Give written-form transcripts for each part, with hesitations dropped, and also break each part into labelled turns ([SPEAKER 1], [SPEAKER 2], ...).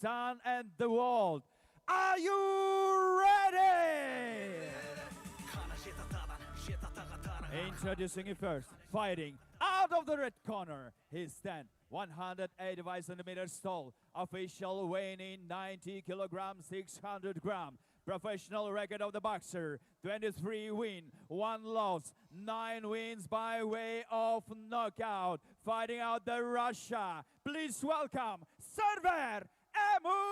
[SPEAKER 1] Kazakhstan and the world. Are you ready? Introducing you first, fighting out of the red corner. His stand 185 centimeters tall, official weighing in 90 kilograms, 600 grams. Professional record of the boxer, 23 win, 1 loss, 9 wins by way of knockout. Fighting out the Russia, please welcome Servera Emurlaeva.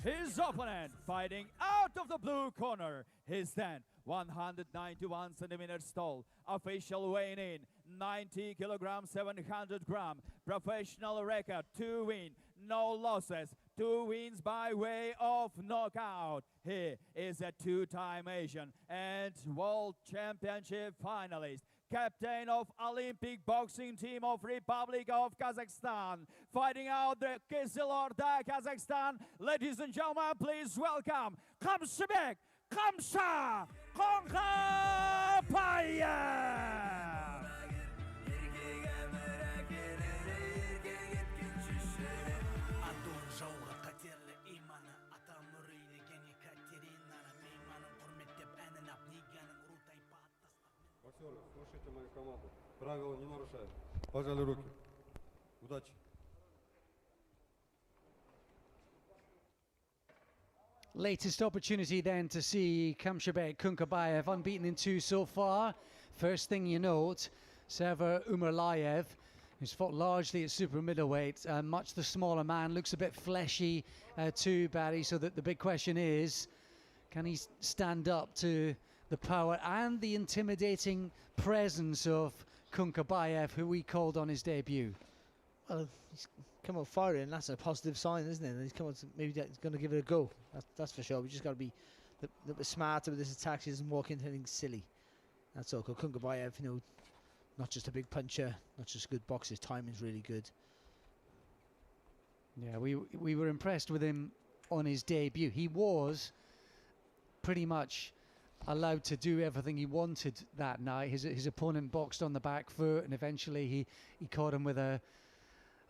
[SPEAKER 1] His opponent fighting out of the blue corner. His stand 191 centimeters tall, official weighing in 90 kilograms, 700 grams. Professional record, 2 wins, no losses, 2 wins by way of knockout. He is a 2-time Asian and World Championship finalist, captain of Olympic boxing team of Republic of Kazakhstan, fighting out the Kizilorda, Kazakhstan. Ladies and gentlemen, please welcome Kamshыбek Kункабаев.
[SPEAKER 2] Слушайте мою команду. Правила не нарушаем. Пожали руки. Удачи.
[SPEAKER 3] Latest opportunity then to see Kamshыбek Kункабаев unbeaten in 2 so far. First thing you note, Servera Emurlaev, who's fought largely at super middleweight, much the smaller man, looks a bit fleshy too, Barry, so that the big question is, can he stand up to the power and the intimidating presence of Kункабаев, who we called on his debut?
[SPEAKER 4] Well, he's come out firing, and that's a positive sign, isn't it? And he's come out, maybe he's going to give it a go. That's for sure. We just got to be a little bit smarter with this attack. He doesn't walk into anything silly. That's all. Kункабаев, you know, not just a big puncher, not just a good boxer. His timing's really good.
[SPEAKER 3] Yeah, we were impressed with him on his debut. He was pretty much allowed to do everything he wanted that night. His opponent boxed on the back foot, and eventually he caught him with a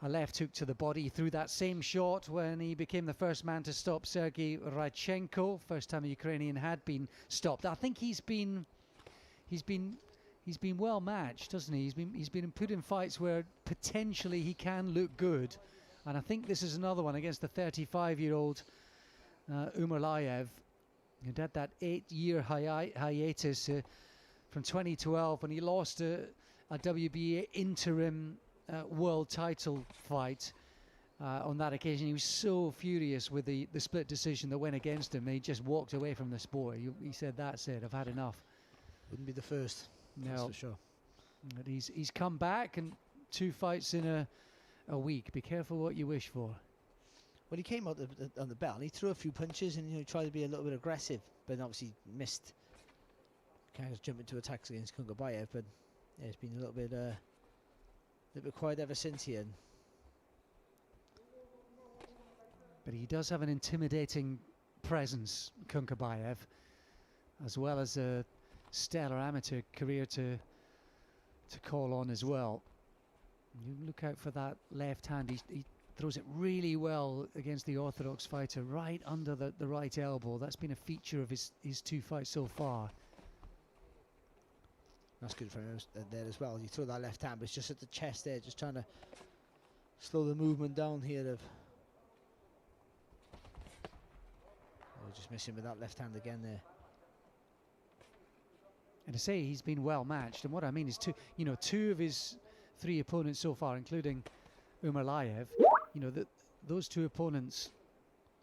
[SPEAKER 3] left hook to the body. He threw that same shot when he became the first man to stop Sergei Radchenko. First time a Ukrainian had been stopped. I think he's been well matched, hasn't he? He's been put in fights where potentially he can look good, and I think this is another one against the 35-year-old Emurlaev. He'd had that 8-year hiatus from 2012 when he lost a WBA interim world title fight. On that occasion, he was so furious with the split decision that went against him that he just walked away from the sport. He said, "That's it, I've had enough."
[SPEAKER 4] Wouldn't be the first, that's for sure.
[SPEAKER 3] But he's come back, and 2 fights in a week. Be careful what you wish for.
[SPEAKER 4] Well, he came out on the bell and he threw a few punches and, you know, he tried to be a little bit aggressive, but obviously missed. Kind of jump into attacks against Kункабаев, but yeah, it's been a little bit quiet ever since here.
[SPEAKER 3] But he does have an intimidating presence, Kункабаев, as well as a stellar amateur career to call on as well. You look out for that left hand. He throws it really well against the orthodox fighter, right under the right elbow. That's been a feature of his 2 fights so far.
[SPEAKER 4] That's good for him there as well. You throw that left hand, but it's just at the chest there, just trying to slow the movement down here. Just missing with that left hand again there.
[SPEAKER 3] And to say he's been well matched, and what I mean is two of his 3 opponents so far, including Emurlaev, those 2 opponents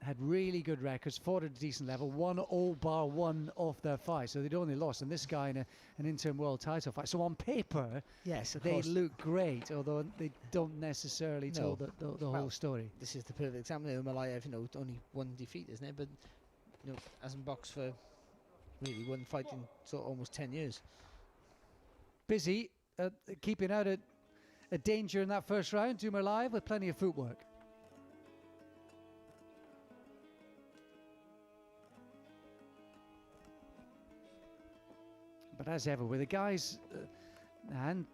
[SPEAKER 3] had really good records, fought at a decent level, won all bar 1 off their fight, so they'd only lost, and this guy in an interim world title fight. So on paper,
[SPEAKER 4] yes,
[SPEAKER 3] they look great, although they don't necessarily tell the whole story.
[SPEAKER 4] This is the perfect example. Emurlaev, only 1 defeat, isn't it? But hasn't boxed for really 1 fight in almost 10 years.
[SPEAKER 3] Busy keeping out a danger in that first round. Emurlaev with plenty of footwork. But as ever with the guys, and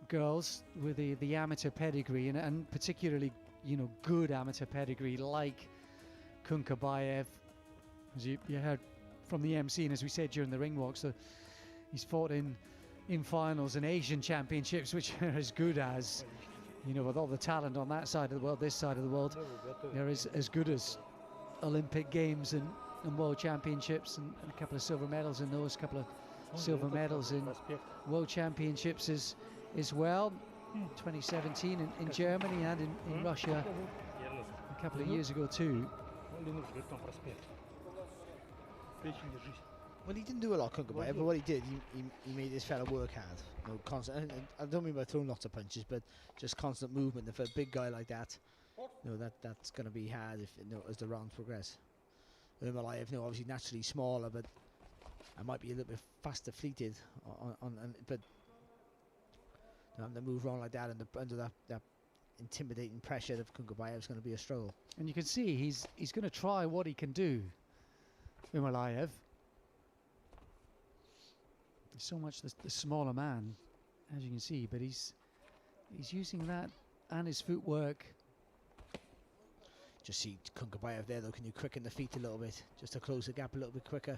[SPEAKER 3] girls with the amateur pedigree and particularly, you know, good amateur pedigree like Kunkabayev, as you heard from the MC, and as we said during the ring walk, so he's fought in finals and Asian championships, which are as good as, you know, with all the talent on that side of the world, this side of the world, they're as good as Olympic Games and World Championships, and a couple of silver medals in those, couple of silver medals in World Championships as well. 2017 in Germany and in Russia a couple of years ago too.
[SPEAKER 4] Well, he didn't do a lot, Kunkabayev, but what he did, he made his fellow work hard. You know, constant. And I don't mean by throwing lots of punches, but just constant movement. And for a big guy like that, you know, that's going to be hard if, you know, as the rounds progress. Emurlaev, you know, obviously naturally smaller, but I might be a little bit faster fleeted but having to move around like that and under that intimidating pressure of Kunkabayev is going to be a struggle.
[SPEAKER 3] And you can see he's going to try what he can do, Emurlaev. So much the smaller man, as you can see, but he's using that and his footwork.
[SPEAKER 4] Just see Kunkabayev there though, can you quicken the feet a little bit, just to close the gap a little bit quicker.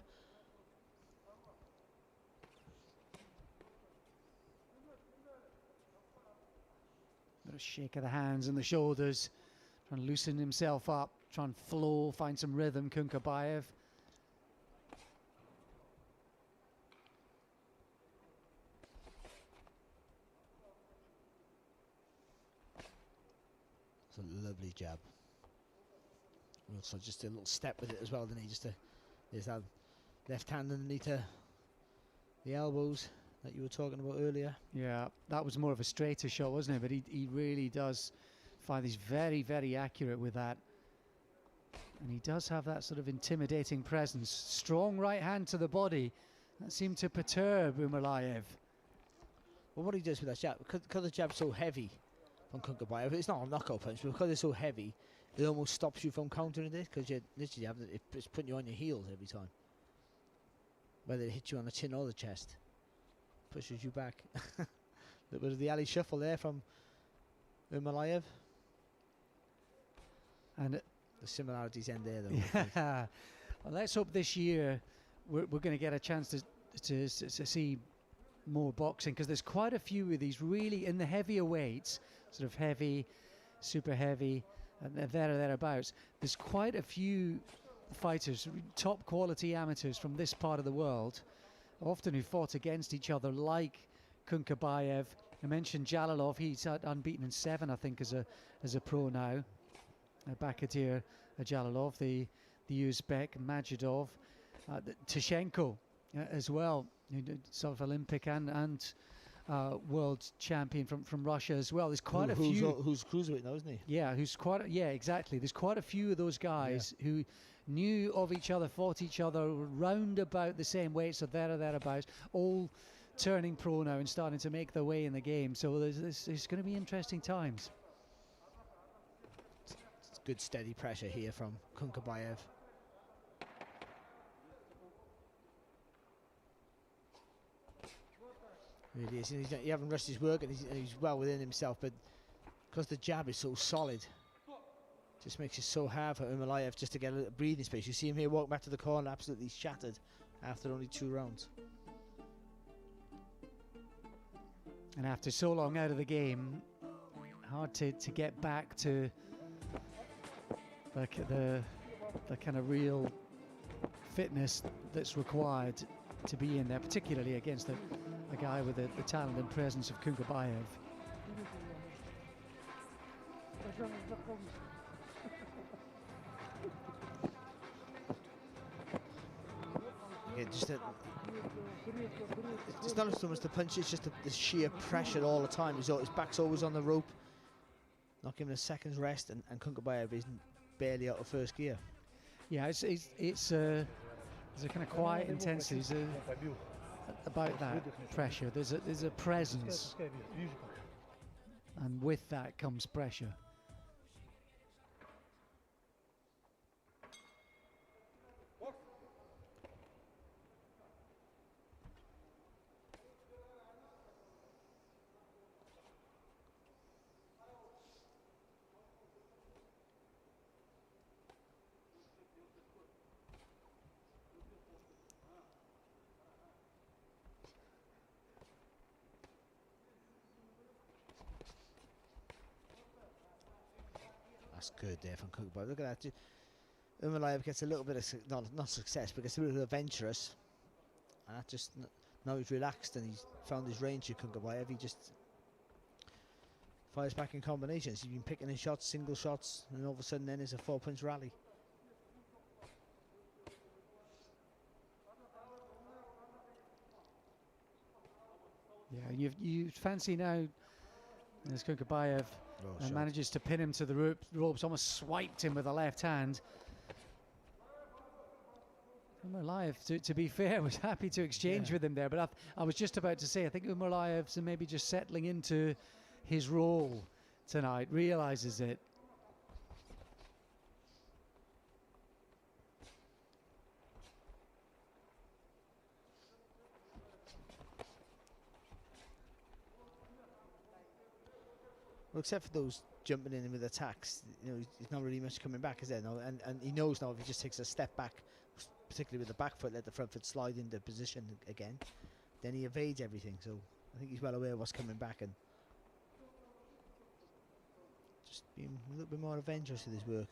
[SPEAKER 3] Got a shake of the hands and the shoulders, trying to loosen himself up, try and flow, find some rhythm, Kunkabayev.
[SPEAKER 4] It's a lovely jab. Also just a little step with it as well, didn't he? There's that left hand underneath the elbows that you were talking about earlier.
[SPEAKER 3] Yeah, that was more of a straighter shot, wasn't it? But he really does find he's very, very accurate with that. And he does have that sort of intimidating presence. Strong right hand to the body. That seemed to perturb Emurlaev.
[SPEAKER 4] Well, what he does with that jab, because the jab's so heavy from Kunkabayev, it's not a knockout punch, but because it's so heavy, it almost stops you from countering it, because you literally it's putting you on your heels every time. Whether it hits you on the chin or the chest, pushes you back. There was the alley shuffle there from Emurlaev.
[SPEAKER 3] And
[SPEAKER 4] the similarities end there, though.
[SPEAKER 3] Yeah. Well, let's hope this year we're going to get a chance to see more boxing, because there's quite a few of these really in the heavier weights, sort of heavy, super heavy, and thereabouts. There's quite a few fighters, top quality amateurs from this part of the world, often who fought against each other, like Kunkabayev. I mentioned Jalilov, he's unbeaten in 7, I think, as a pro now. Bakadir Jalilov, the Uzbek, Majidov, Tishenko as well, sort of Olympic and world champion from Russia as well. There's quite a few.
[SPEAKER 4] Who's cruiserweight now, isn't he?
[SPEAKER 3] Yeah, exactly. There's quite a few of those guys who knew of each other, fought each other round about the same weight, so thereabouts, all turning pro now and starting to make their way in the game. So there's going to be interesting times.
[SPEAKER 4] It's good steady pressure here from Kunkabayev. Really is. He hasn't rushed his work, and he's well within himself, but because the jab is so solid, just makes it so hard for Emurlaev just to get a little breathing space. You see him here walk back to the corner, absolutely shattered after only 2 rounds.
[SPEAKER 3] And after so long out of the game, hard to get back to the kind of real fitness that's required to be in there, particularly against a guy with the talent and presence of Kunkabayev.
[SPEAKER 4] Again, it's not so much the punch, it's just the sheer pressure all the time. His back's always on the rope, not giving a second's rest, and Kunkabayev is barely out of first gear.
[SPEAKER 3] Yeah, it's a kind of quiet intensity. About that pressure, there's a presence, and with that comes pressure.
[SPEAKER 4] That's good there from Kункабаев. Look at that. Emurlaev gets a little bit of not success, but gets a little adventurous, and that just now he's relaxed and he's found his range. To Kункабаев, he just fires back in combinations. He's been picking his shots, single shots, and all of a sudden then it's a 4-punch rally.
[SPEAKER 3] Yeah, you fancy now as Kункабаев manages to pin him to the ropes, almost swiped him with the left hand. Emurlaev, to be fair, was happy to exchange with him there, but I was just about to say, I think Emurlaev's maybe just settling into his role tonight, realizes it.
[SPEAKER 4] Well, except for those jumping in with attacks, you know, he's not really much coming back, is there? No, and he knows now if he just takes a step back, particularly with the back foot, let the front foot slide into position again, then he evades everything. So I think he's well aware of what's coming back and just being a little bit more adventurous with his work.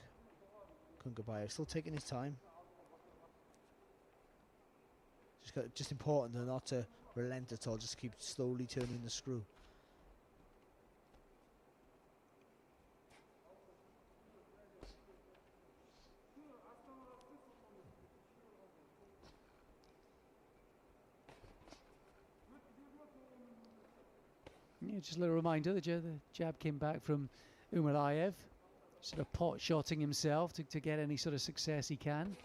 [SPEAKER 4] Kункабаев still taking his time. Just important not to relent at all, just keep slowly turning the screw.
[SPEAKER 3] Yeah, just a little reminder that the jab came back from Emurlaev, sort of pot-shotting himself to get any sort of success he can.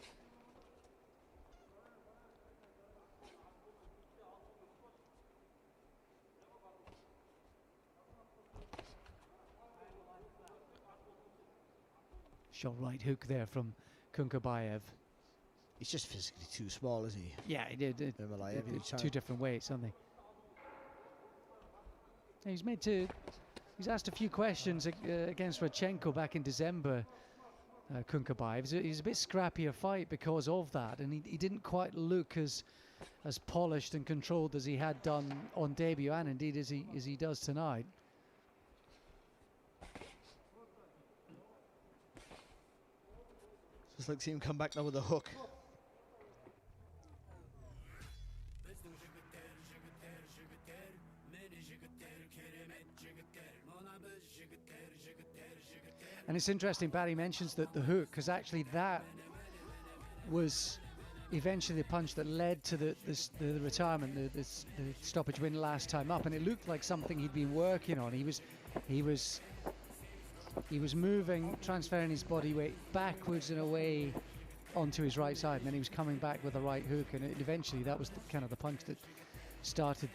[SPEAKER 3] Shot right hook there from Kункабаев.
[SPEAKER 4] He's just physically too small, isn't he?
[SPEAKER 3] Yeah, he did.
[SPEAKER 4] Emurlaev,
[SPEAKER 3] Two different weights, aren't they? He's asked a few questions against Radchenko back in December, Kункабаев. He's a bit scrappier fight because of that, and he didn't quite look as polished and controlled as he had done on debut, and indeed as he does tonight.
[SPEAKER 4] Just like to see him come back now with a hook.
[SPEAKER 3] And it's interesting, Barry mentions that the hook, because actually that was eventually the punch that led to the retirement, the stoppage win last time up, and it looked like something he'd been working on. He was moving, transferring his body weight backwards and away onto his right side, and then he was coming back with a right hook, and eventually that was kind of the punch that started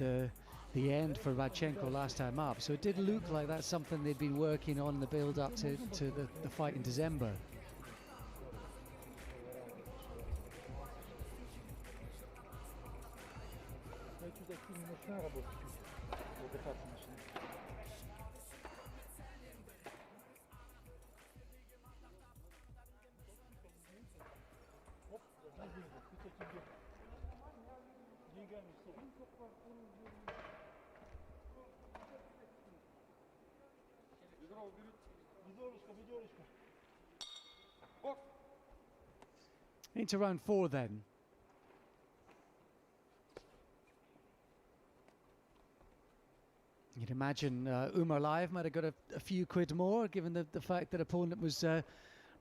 [SPEAKER 3] the end for Radchenko last time up. So it did look like that's something they'd been working on in the build-up to the fight in December. Into round 4 then. You'd imagine Emurlaev might have got a few quid more, given the fact that opponent was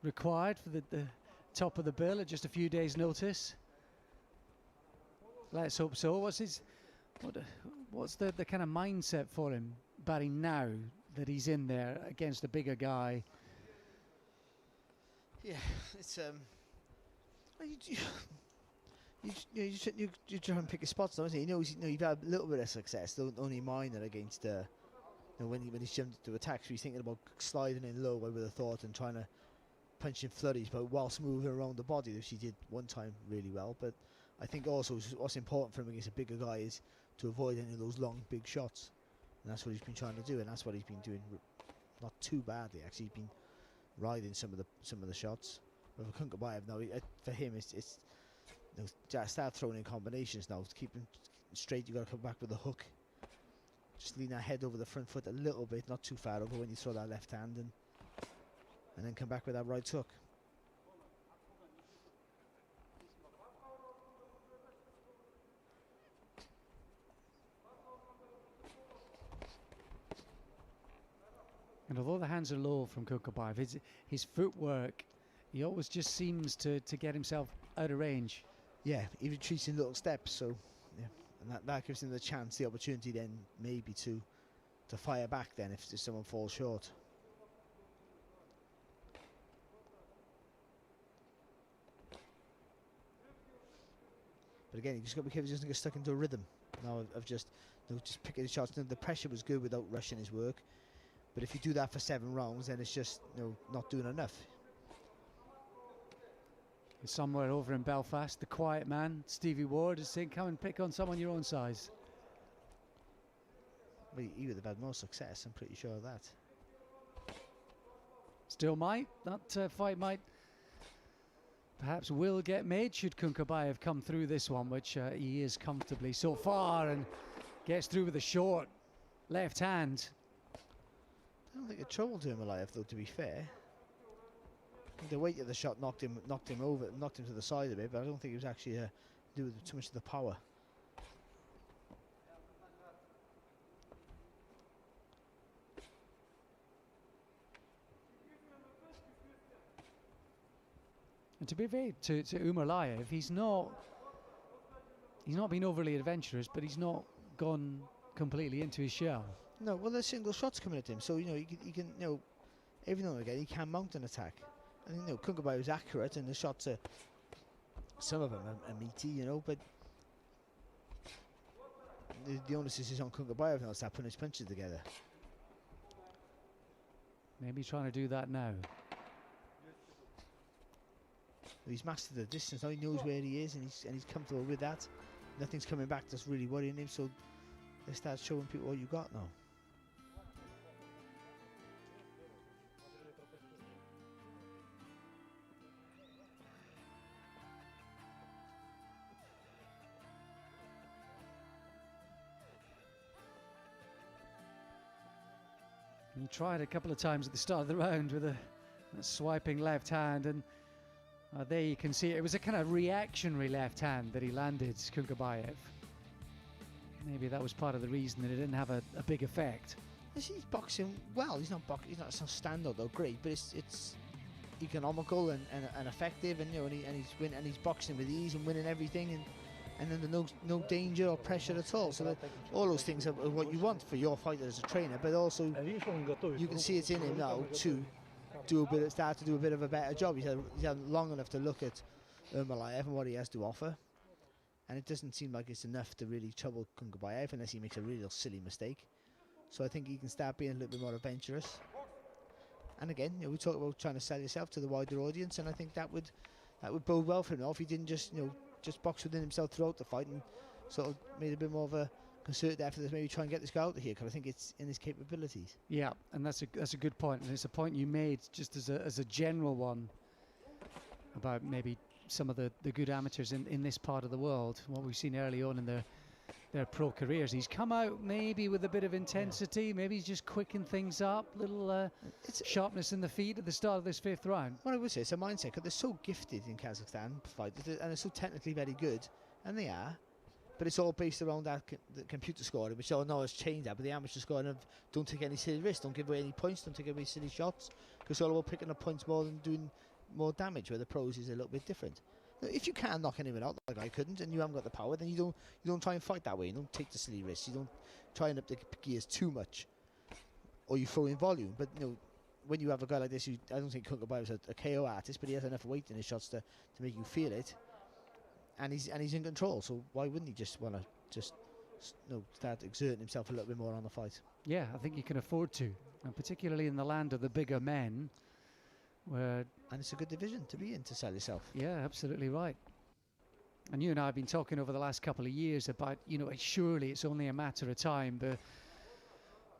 [SPEAKER 3] required for the top of the bill at just a few days' notice. Let's hope so. What's the kind of mindset for him, Barry, now that he's in there against a bigger guy?
[SPEAKER 4] Yeah, it's you try and pick his spots, don't you? He knows you've had a little bit of success, though only minor against when he's jumped to attacks. He's thinking about sliding in low, I would have thought, and trying to punch in flurries, but whilst moving around the body, which he did one time really well. But I think also what's important for him against a bigger guy is to avoid any of those long, big shots, and that's what he's been trying to do, and that's what he's been doing not too badly actually. He's been riding some of the shots. But for Kункабаев now, for him, it's just start throwing in combinations now. To keep him straight, you got to come back with a hook. Just lean that head over the front foot a little bit, not too far over when you throw that left hand, and then come back with that right hook.
[SPEAKER 3] And although the hands are low from Kункабаев, his footwork, he always just seems to get himself out of range.
[SPEAKER 4] Yeah, he retreats in little steps, so yeah, and that gives him the chance, the opportunity then maybe to fire back then if someone falls short. But again, you just got to be careful he doesn't get stuck into a rhythm now of just picking his shots. The pressure was good without rushing his work. But if you do that for 7 rounds, then it's just not doing enough.
[SPEAKER 3] Somewhere over in Belfast, the quiet man, Stevie Ward, is saying, come and pick on someone your own size.
[SPEAKER 4] Well, he would have had more success, I'm pretty sure of that.
[SPEAKER 3] Still might. That fight might, perhaps will get made should Kункабаев come through this one, which he is comfortably so far, and gets through with a short left hand.
[SPEAKER 4] I don't think it troubled Emuрлаев though, to be fair. I think the weight of the shot knocked him over, knocked him to the side a bit, but I don't think it was actually do with too much of the power.
[SPEAKER 3] And to be fair to Emuрлаев, he's not been overly adventurous, but he's not gone completely into his shell.
[SPEAKER 4] No, well, there's single shots coming at him, so he can every now and again he can mount an attack. I think Kункабаев is accurate, and the shots are, some of them are meaty, but the onus is on Kункабаев now to start putting his punches together.
[SPEAKER 3] Maybe trying to do that now.
[SPEAKER 4] He's mastered the distance now. He knows where he is, and he's comfortable with that. Nothing's coming back that's really worrying him. So let's start showing people what you got now.
[SPEAKER 3] He tried a couple of times at the start of the round with a swiping left hand, and there you can see it was a kind of reactionary left hand that he landed, Kункабаев. Maybe that was part of the reason that it didn't have a big effect.
[SPEAKER 4] He's boxing well. He's not standout though great, but it's economical and effective, and he's boxing with ease and winning everything, and then there's no danger or pressure at all. So that all those things are what you want for your fighter as a trainer, but also you can see it's in him now to start to do a bit of a better job. He's had long enough to look at Emuрлаев and what he has to offer, and it doesn't seem like it's enough to really trouble Kункабаев unless he makes a real silly mistake. So I think he can start being a little bit more adventurous. And again, we talk about trying to sell yourself to the wider audience, and I think that would bode well for him now if he didn't just box within himself throughout the fight and sort of made a bit more of a concerted effort to maybe try and get this guy out of here, because I think it's in his capabilities. Yeah,
[SPEAKER 3] and that's a good point, and it's a point you made just as a general one about maybe some of the good amateurs in this part of the world, what we've seen early on in their pro careers. He's come out maybe with a bit of intensity, maybe he's just quickened things up, little sharpness in the feet at the start of this 5th round.
[SPEAKER 4] What I would say, it's a mindset, because they're so gifted in Kazakhstan fighters, and they're so technically very good, and they are, but it's all based around that the computer scoring, which I know has changed that, but the amateur scoring of don't take any silly risks, don't give away any points, don't take away silly shots, because it's all about picking up points more than doing more damage, where the pros is a little bit different. If you can't knock anyone out like I couldn't, and you haven't got the power, then you don't try and fight that way. You don't take the silly risks. You don't try and up the gears too much, or you throw in volume. But when you have a guy like this, I don't think Kункабаев is a KO artist, but he has enough weight in his shots to make you feel it, and he's in control. So why wouldn't he just want to start exerting himself a little bit more on the fight?
[SPEAKER 3] Yeah, I think you can afford to, and particularly in the land of the bigger men.
[SPEAKER 4] And it's a good division to be in to sell yourself.
[SPEAKER 3] Yeah, absolutely right. And you and I have been talking over the last couple of years about, surely it's only a matter of time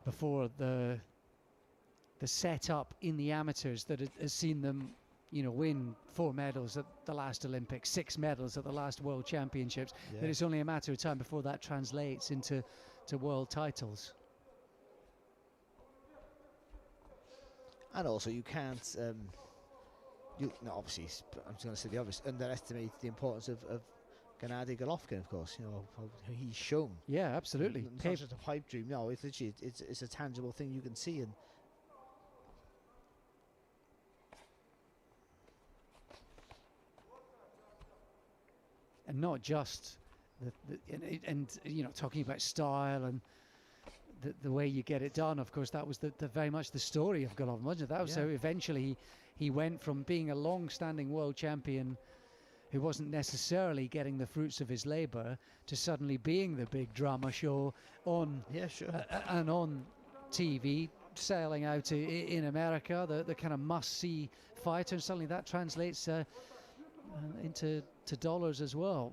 [SPEAKER 3] before the setup in the amateurs that has seen them, win 4 medals at the last Olympics, 6 medals at the last World Championships. Yeah. That it's only a matter of time before that translates into world titles.
[SPEAKER 4] And also, you can't, obviously, I'm just going to say the obvious, underestimate the importance of Gennady Golovkin, of course. You know, how he's shown.
[SPEAKER 3] Yeah, absolutely.
[SPEAKER 4] It's not just a pipe dream. No, it's literally, it's a tangible thing you can see.
[SPEAKER 3] And not just and you know, talking about style and the way you get it done. Of course, that was the very much the story of Golovkin, wasn't it? That was how eventually he went from being a long-standing world champion who wasn't necessarily getting the fruits of his labor to suddenly being the big drama show on and on TV, selling out in America, the kind of must-see fighter, and suddenly that translates into dollars as well.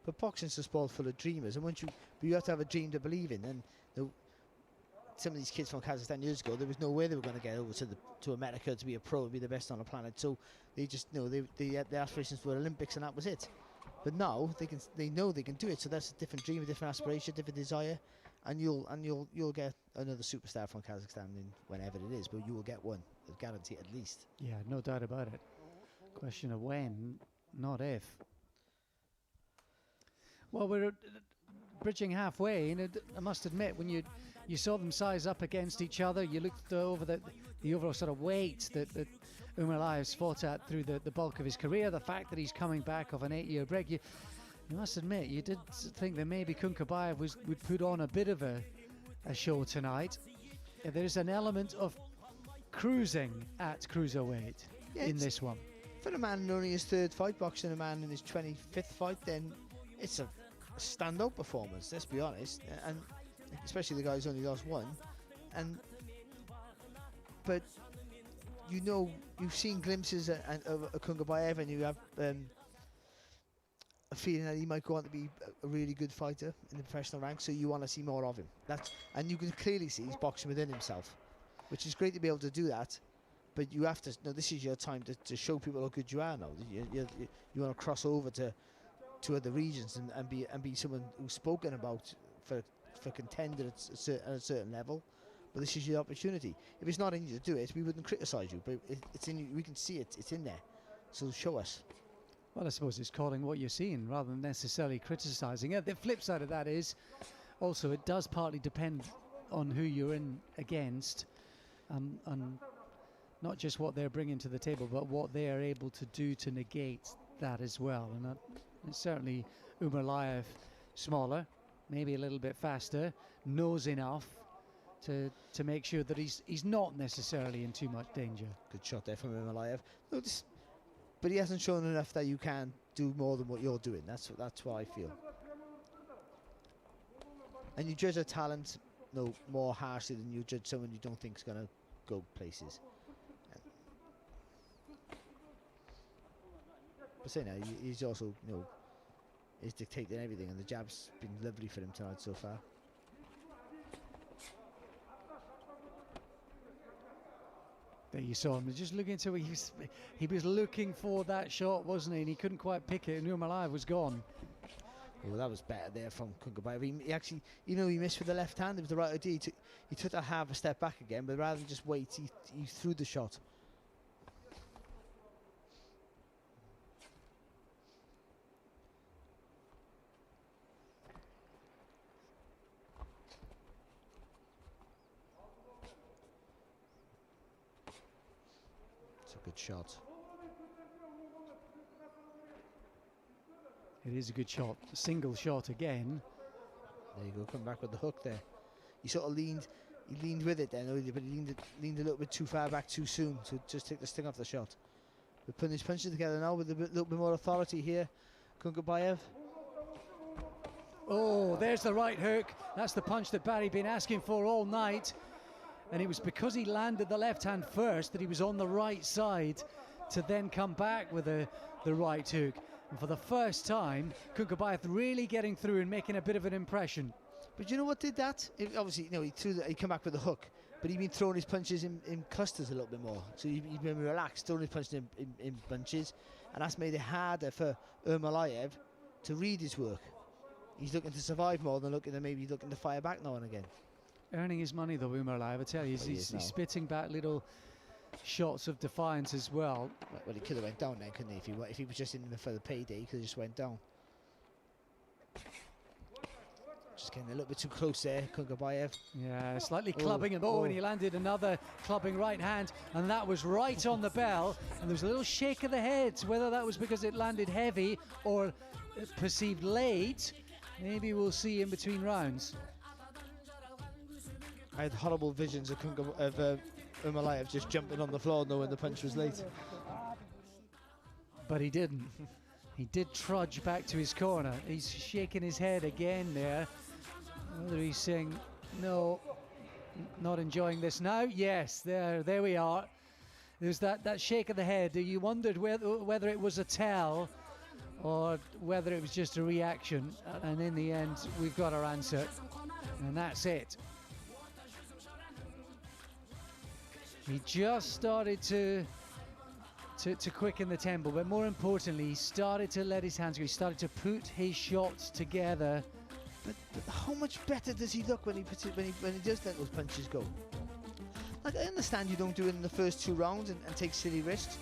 [SPEAKER 4] But boxing's a sport full of dreamers, and you have to have a dream to believe in. And some of these kids from Kazakhstan years ago, there was no way they were going to get over to America to be a pro, and be the best on the planet. So they just their aspirations were Olympics, and that was it. But now they know they can do it. So that's a different dream, a different aspiration, a different desire, and you'll get another superstar from Kazakhstan whenever it is. But you will get one, I guarantee at least.
[SPEAKER 3] Yeah, no doubt about it. Question of when, not if. Well, we're bridging halfway, and I must admit, when you saw them size up against each other, you looked over the overall sort of weight that Emurlaev's fought at through the bulk of his career, the fact that he's coming back off an 8-year break, you must admit, you did think that maybe Kunkabayev would put on a bit of a show tonight. There's an element of cruising at cruiserweight in this one.
[SPEAKER 4] For a man in only his 3rd fight, boxing a man in his 25th fight, then it's a standout performance, let's be honest, and especially the guy who's only lost one. But you've seen glimpses of Kункабаев, and you have a feeling that he might go on to be a really good fighter in the professional ranks, so you want to see more of him. And you can clearly see he's boxing within himself, which is great to be able to do that. But you have to know this is your time to show people how good you are now. You want to cross over to other regions and be someone who's spoken about for contender at a certain level. But this is your opportunity. If it's not in you to do it, we wouldn't criticise you. But it's in you. We can see it. It's in there. So show us.
[SPEAKER 3] Well, I suppose it's calling what you're seeing rather than necessarily criticising it. The flip side of that is also it does partly depend on who you're in against, and not just what they're bringing to the table, but what they are able to do to negate that as well. And certainly Emurlaev, smaller, maybe a little bit faster, knows enough to make sure that he's not necessarily in too much danger.
[SPEAKER 4] Good shot there from Emurlaev. But he hasn't shown enough that you can do more than what you're doing. That's what I feel. And you judge a talent more harshly than you judge someone you don't think is going to go places. But saying that, he's also, he's dictating everything, and the jab's been lovely for him tonight so far.
[SPEAKER 3] There you saw him, just looking to he was looking for that shot, wasn't he? And he couldn't quite pick it, and Emurlaev was gone.
[SPEAKER 4] Well, that was better there from Kункабаев. He actually, he missed with the left hand. It was the right idea. He took that half a step back again, but rather than just wait, he threw the shot. Good shot.
[SPEAKER 3] It is a good shot. A single shot again.
[SPEAKER 4] There you go. Come back with the hook there. He sort of leaned. He leaned with it then, but he leaned a little bit too far back too soon to just take the sting off the shot. We're putting his punches together now with a little bit more authority here. Kункабаев.
[SPEAKER 3] Oh, there's the right hook. That's the punch that Barry's been asking for all night. And it was because he landed the left hand first that he was on the right side to then come back with the right hook. And for the first time, Kункабаев really getting through and making a bit of an impression.
[SPEAKER 4] But you know what did that? Obviously, he came back with the hook, but he'd been throwing his punches in clusters a little bit more. So he'd been relaxed, throwing his punches in bunches, and that's made it harder for Emurlaev to read his work. he's looking to survive more than maybe looking to fire back now and again.
[SPEAKER 3] Earning his money though, Emurlaev, I tell you, he's spitting back little shots of defiance as well.
[SPEAKER 4] Well, he could have went down then, couldn't he? If he was just in for the payday, he could have just went down. Just getting a little bit too close there, Kункабаев.
[SPEAKER 3] Yeah, slightly clubbing him. And he landed another clubbing right hand, and that was right on the bell. And there was a little shake of the head, whether that was because it landed heavy or perceived late. Maybe we'll see in between rounds.
[SPEAKER 4] I had horrible visions of Emurlaev just jumping on the floor knowing the punch was late.
[SPEAKER 3] But he didn't. He did trudge back to his corner. He's shaking his head again there. Whether he's saying, no, not enjoying this now. Yes, there we are. There's that shake of the head. You wondered whether it was a tell or whether it was just a reaction. And in the end, we've got our answer. And that's it. He just started to quicken the tempo, but more importantly, he started to let his hands go. He started to put his shots together.
[SPEAKER 4] But how much better does he look when he does let those punches go? Like, I understand you don't do it in the first 2 rounds and take silly risks,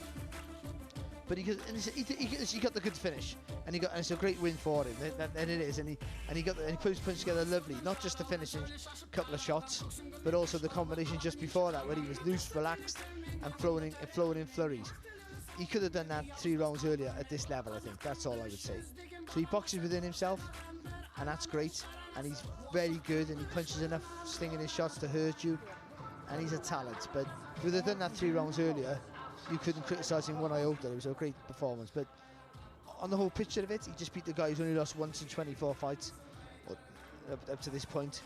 [SPEAKER 4] but he got the good finish, and it's a great win for him. And it is, and he put his punch together lovely. Not just the finishing couple of shots, but also the combination just before that, where he was loose, relaxed, and flowing in flurries. He could have done that 3 rounds earlier at this level, I think. That's all I would say. So he boxes within himself, and that's great. And he's very good, and he punches enough stinging his shots to hurt you. And he's a talent. But if he'd have done that 3 rounds earlier, you couldn't criticise him one iota. It was a great performance. But on the whole picture of it, he just beat the guy who's only lost once in 24 fights up to this point.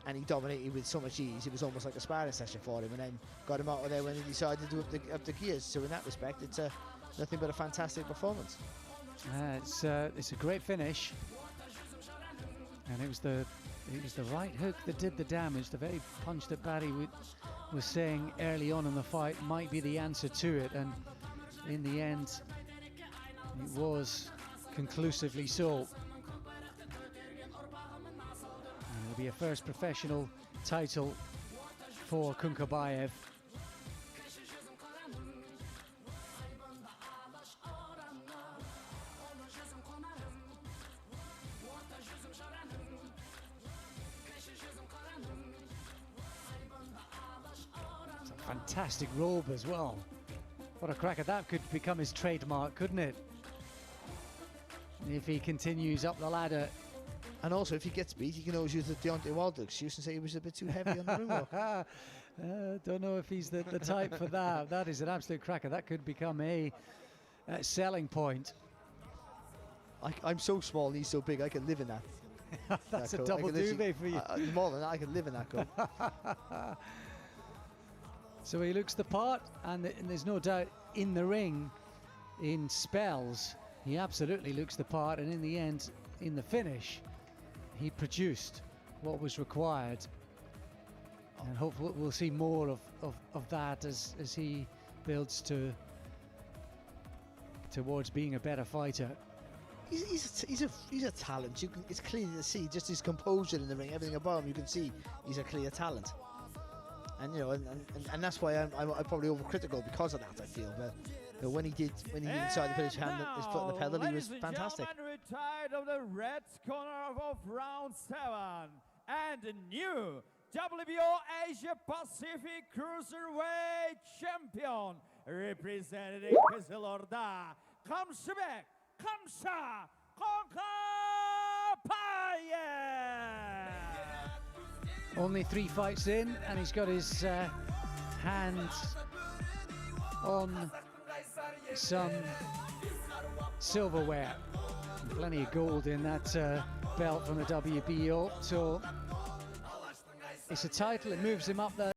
[SPEAKER 4] And he dominated with so much ease. It was almost like a sparring session for him, and then got him out of there when he decided to up the gears. So in that respect, it's nothing but a fantastic performance.
[SPEAKER 3] It's a great finish, and it was the right hook that did the damage. The very punch that Barry was saying early on in the fight might be the answer to it, and in the end, it was conclusively so. It'll be a first professional title for Kункабаев. It's a fantastic robe as well. What a cracker. That could become his trademark, couldn't it? If he continues up the ladder.
[SPEAKER 4] And also, if he gets beat, he can always use the Deontay Wilder excuse and say he was a bit too heavy on the ring walk.
[SPEAKER 3] Don't know if he's the type for that. That is an absolute cracker. That could become a selling point.
[SPEAKER 4] I'm so small and he's so big, I can live in that.
[SPEAKER 3] That's a double duvet for you.
[SPEAKER 4] More than that, I can live in that coat.
[SPEAKER 3] So he looks the part, and there's no doubt in the ring, in spells, he absolutely looks the part, and in the end, in the finish, he produced what was required, and hopefully we'll see more of that as he builds towards being a better fighter.
[SPEAKER 4] He's a talent. It's clear to see just his composure in the ring, everything about him. You can see he's a clear talent, and and that's why I'm probably overcritical because of that. I feel, but when he decided to put his foot on the pedal, he was fantastic.
[SPEAKER 1] Retired of the red corner of round 7, and the new WBO Asia Pacific Cruiserweight Champion, representing Kızılorda, Kamshybek Kункабаев.
[SPEAKER 3] Only 3 fights in, and he's got his hands on some silverware. Plenty of gold in that belt from the WBO. So it's a title. It moves him up the